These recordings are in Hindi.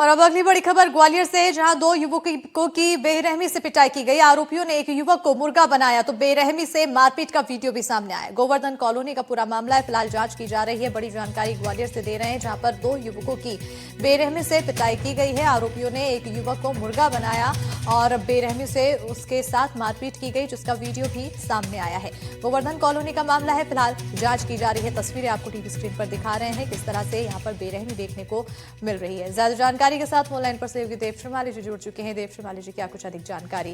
और अब अगली बड़ी खबर ग्वालियर से, जहां दो युवकों की बेरहमी से पिटाई की गई। आरोपियों ने एक युवक को मुर्गा बनाया तो बेरहमी से मारपीट का वीडियो भी सामने आया। गोवर्धन कॉलोनी का पूरा मामला है, फिलहाल जांच की जा रही है। बड़ी जानकारी ग्वालियर से दे रहे हैं, जहां पर दो युवकों की बेरहमी से पिटाई की गई है। आरोपियों ने एक युवक को मुर्गा बनाया और बेरहमी से उसके साथ मारपीट की गई, जिसका वीडियो भी सामने आया है। गोवर्धन कॉलोनी का मामला है, फिलहाल जांच की जा रही है। तस्वीरें आपको टीवी स्क्रीन पर दिखा रहे हैं किस तरह से यहाँ पर बेरहमी देखने को मिल रही है। ज्यादा जानकारी के साथ ऑनलाइन पर सहयोगी देव श्रीमाली जी जुड़ चुके हैं। देव श्रीमाली जी, क्या कुछ अधिक जानकारी?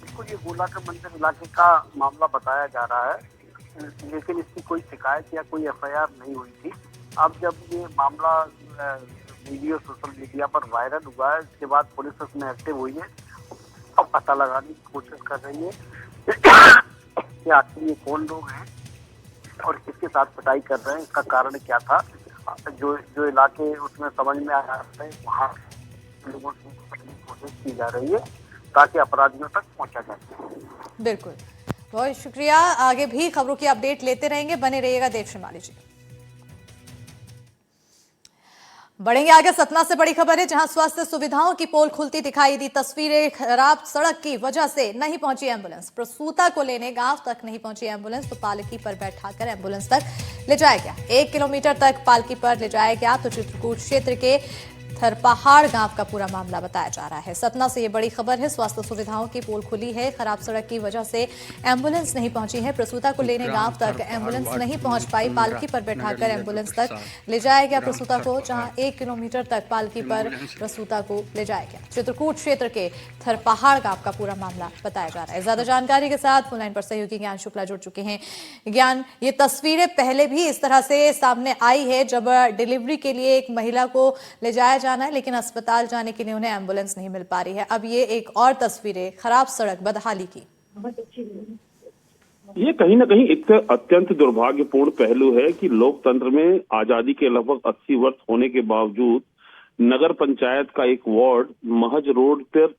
बिल्कुल, ये गोला का मंदिर इलाके का मामला बताया जा रहा है, लेकिन इसकी कोई शिकायत या कोई एफआईआर नहीं हुई थी। अब जब ये मामला वीडियो सोशल मीडिया पर वायरल हुआ है, इसके बाद पुलिस उसमें एक्टिव हुई है। अब पता लगाने की कोशिश कर रही है कि आखिर ये कौन लोग हैं और किसके साथ पिटाई कर रहे हैं, इसका कारण क्या था। जो इलाके उसमें समझ में आ रहा है, वहाँ लोगों की कोशिश की जा रही है ताकि अपराधियों तक पहुंचा जाए। बिल्कुल, बहुत शुक्रिया। आगे भी खबरों की अपडेट लेते रहेंगे, बने रहिएगा देव श्रीमाली जी। बढ़ेंगे आगे, सतना से बड़ी खबर है, जहां स्वास्थ्य सुविधाओं की पोल खुलती दिखाई दी। तस्वीरें, खराब सड़क की वजह से नहीं पहुंची एम्बुलेंस। प्रसूता को लेने गांव तक नहीं पहुंची एम्बुलेंस, तो पालकी पर बैठाकर एम्बुलेंस तक ले जाया गया। 1 किलोमीटर तक पालकी पर ले जाया गया। तो चित्रकूट क्षेत्र के थरपहाड़ गांव का पूरा मामला बताया जा रहा है। सतना से ये बड़ी खबर है, स्वास्थ्य सुविधाओं की पोल खुली है। खराब सड़क की वजह से एम्बुलेंस नहीं पहुंची है। प्रसूता को लेने गांव तक एम्बुलेंस नहीं पहुंच पाई। पालकी पर बैठाकर एम्बुलेंस तक ले जाया गया प्रसूता को, जहां 1 किलोमीटर तक पालकी पर प्रसूता को ले जाया गया। चित्रकूट क्षेत्र के थरपहाड़ गांव का पूरा मामला बताया जा रहा है। ज्यादा जानकारी के साथ फोन लाइन पर सहयोगी ज्ञान शुक्ला जुड़ चुके हैं। ज्ञान, ये तस्वीरें पहले भी इस तरह से सामने आई है, जब डिलीवरी के लिए एक महिला को ले जाया जाना है, लेकिन अस्पताल जाने के लिए उन्हें एम्बुलेंस नहीं मिल पा रही है। अब ये एक और तस्वीरें खराब सड़क बदहाली की। ये कहीं ना कहीं एक अत्यंत दुर्भाग्यपूर्ण पहलू है कि लोकतंत्र में आजादी के लगभग 80 वर्ष होने के बावजूद नगर पंचायत का एक वार्ड महज रोड पर,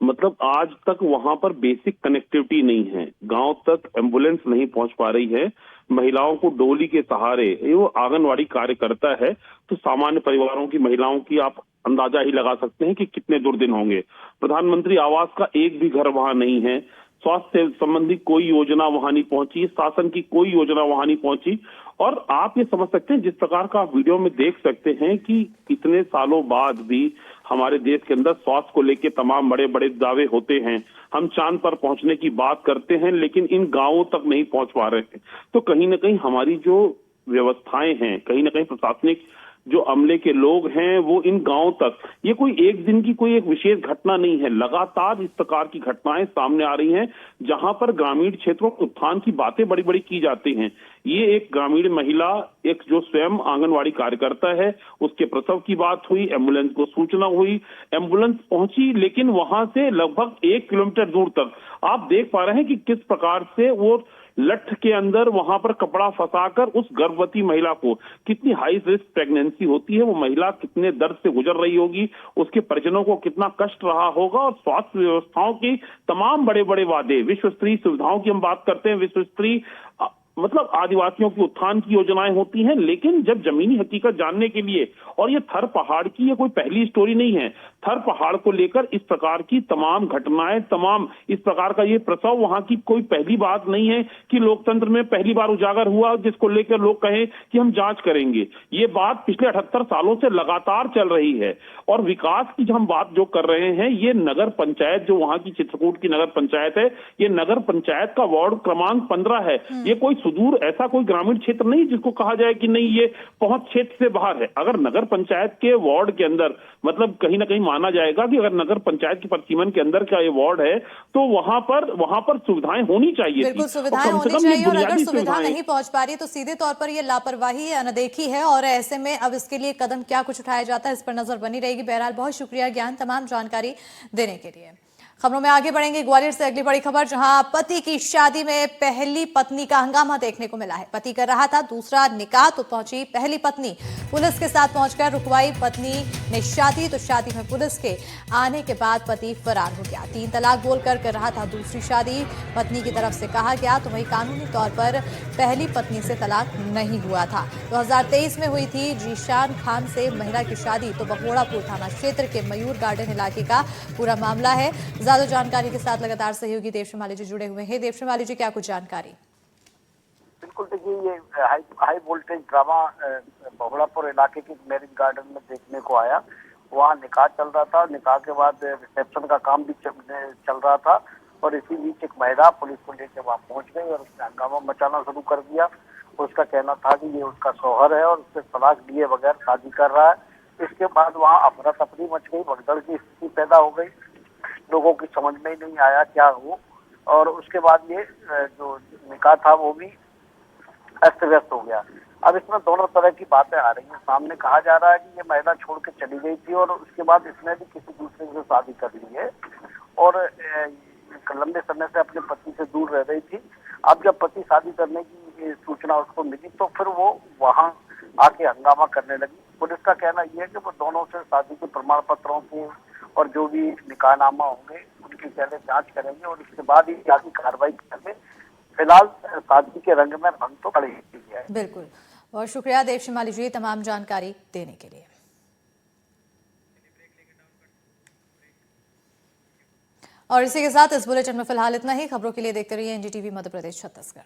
मतलब आज तक वहां पर बेसिक कनेक्टिविटी नहीं है। गांव तक एम्बुलेंस नहीं पहुंच पा रही है। महिलाओं को डोली के सहारे, वो आंगनवाड़ी कार्यकर्ता है, तो सामान्य परिवारों की महिलाओं की आप अंदाजा ही लगा सकते हैं कि कितने दुर्दिन होंगे। प्रधानमंत्री आवास का एक भी घर वहां नहीं है। स्वास्थ्य संबंधी कोई योजना वहां नहीं पहुंची, शासन की कोई योजना वहां नहीं पहुंची। और आप ये समझ सकते हैं, जिस प्रकार का आप वीडियो में देख सकते हैं कि इतने सालों बाद भी हमारे देश के अंदर स्वास्थ्य को लेकर तमाम बड़े बड़े दावे होते हैं। हम चांद पर पहुंचने की बात करते हैं, लेकिन इन गांवों तक नहीं पहुंच पा रहे हैं। तो कहीं ना कहीं हमारी जो व्यवस्थाएं हैं, कहीं ना कहीं प्रशासनिक जो अमले के लोग हैं, वो इन गांवों तक, ये कोई एक दिन की कोई एक विशेष घटना नहीं है। लगातार इस प्रकार की घटनाएं सामने आ रही हैं, जहां पर ग्रामीण क्षेत्रों के उत्थान की बातें बड़ी बड़ी की जाती हैं। ये एक ग्रामीण महिला, एक जो स्वयं आंगनवाड़ी कार्यकर्ता है, उसके प्रसव की बात हुई, एम्बुलेंस को सूचना हुई, एम्बुलेंस पहुंची, लेकिन वहां से लगभग 1 किलोमीटर दूर तक आप देख पा रहे हैं कि किस प्रकार से वो लठ के अंदर वहां पर कपड़ा फंसाकर उस गर्भवती महिला को, कितनी हाई रिस्क प्रेगनेंसी होती है, वो महिला कितने दर्द से गुजर रही होगी, उसके परिजनों को कितना कष्ट रहा होगा। और स्वास्थ्य व्यवस्थाओं की तमाम बड़े बड़े वादे, विश्व स्तरीय सुविधाओं की हम बात करते हैं, विश्व स्तरीय मतलब आदिवासियों की उत्थान की योजनाएं होती हैं, लेकिन जब जमीनी हकीकत जानने के लिए, और ये थर पहाड़ की ये कोई पहली स्टोरी नहीं है। थर पहाड़ को लेकर इस प्रकार की तमाम घटनाएं, तमाम इस प्रकार का ये प्रसव वहां की कोई पहली बात नहीं है कि लोकतंत्र में पहली बार उजागर हुआ, जिसको लेकर लोग कहें कि हम जांच करेंगे। ये बात पिछले 78 सालों से लगातार चल रही है। और विकास की जो हम बात जो कर रहे हैं, ये नगर पंचायत जो वहां की चित्रकूट की नगर पंचायत है, ये नगर पंचायत का वार्ड क्रमांक 15 है। ये कोई सुदूर ऐसा कोई ग्रामीण क्षेत्र नहीं जिसको कहा जाए कि नहीं ये पहुंच क्षेत्र से बाहर है। अगर नगर पंचायत के वार्ड के अंदर, मतलब कहीं ना कहीं माना जाएगा कि अगर नगर पंचायत की परिसीमन के अंदर का ये वार्ड है, तो वहां पर सुविधाएं होनी चाहिए। बिल्कुल, सुविधाएं होनी चाहिए। और अगर सुविधा नहीं पहुंच पा रही तो सीधे तौर पर ये लापरवाही है, अनदेखी है। और ऐसे में अब इसके लिए कदम क्या कुछ उठाया जाता है, इस पर नजर बनी रहेगी। बहरहाल बहुत शुक्रिया ज्ञान, तमाम जानकारी देने के लिए। खबरों में आगे बढ़ेंगे। ग्वालियर से अगली बड़ी खबर, जहां पति की शादी में पहली पत्नी का हंगामा देखने को मिला है। पति कर रहा था दूसरा निकाह तो पहुंची पहली पत्नी, पुलिस के साथ पहुंचकर रुकवाई पत्नी ने शादी, तो शादी में पुलिस के आने के बाद पति फरार हो गया। 3 तलाक बोलकर कर रहा था दूसरी शादी, पत्नी की तरफ से कहा गया तो वही कानूनी तौर पर पहली पत्नी से तलाक नहीं हुआ था। 2023 में हुई थी जीशान खान से महिला की शादी, तो बहोड़ापुर थाना क्षेत्र के मयूर गार्डन इलाके का पूरा मामला है। ज्यादा जानकारी के साथ लगातार सहयोगी देव श्रीमाली जी जुड़े हुए हैं। देव श्रीमाली जी, क्या कुछ जानकारी? बिल्कुल, देखिए ये हाई वोल्टेज ड्रामा बहोड़ापुर इलाके के मैरिज गार्डन में देखने को आया। वहाँ निकाह चल रहा था, निकाह के बाद रिसेप्शन का काम भी चल रहा था और इसी बीच एक महिला पुलिस को लेकर वहाँ पहुँच गई और उसने हंगामा मचाना शुरू कर दिया। उसका कहना था कि ये उसका शौहर है और उससे तलाक दिए बगैर शादी कर रहा है। इसके बाद वहाँ अफरा तफरी मच गई, भगदड़ की स्थिति पैदा हो गई। लोगों की समझ में ही नहीं आया क्या हो, और उसके बाद ये जो निकाह था वो भी अस्त व्यस्त हो गया। अब इसमें दोनों तरह की बातें आ रही हैं। सामने कहा जा रहा है कि ये महिला छोड़ के चली गई थी और उसके बाद इसने भी किसी दूसरे से शादी कर ली है और लंबे समय से अपने पति से दूर रह रही थी। अब जब पति शादी करने की सूचना उसको मिली तो फिर वो वहां आके हंगामा करने लगी। पुलिस का कहना यह है कि वो दोनों से शादी के प्रमाण पत्रों के और जो भी निकाहनामा होंगे उनकी पहले जांच करेंगे और उसके बाद ही आगे कार्रवाई करेंगे। फिलहाल शादी के रंग में भंग तो पड़ी है। बिल्कुल, बहुत शुक्रिया देव श्रीमाली जी तमाम जानकारी देने के लिए। और इसी के साथ इस बुलेटिन में फिलहाल इतना ही। खबरों के लिए देखते रहिए एनडीटीवी मध्य प्रदेश छत्तीसगढ़।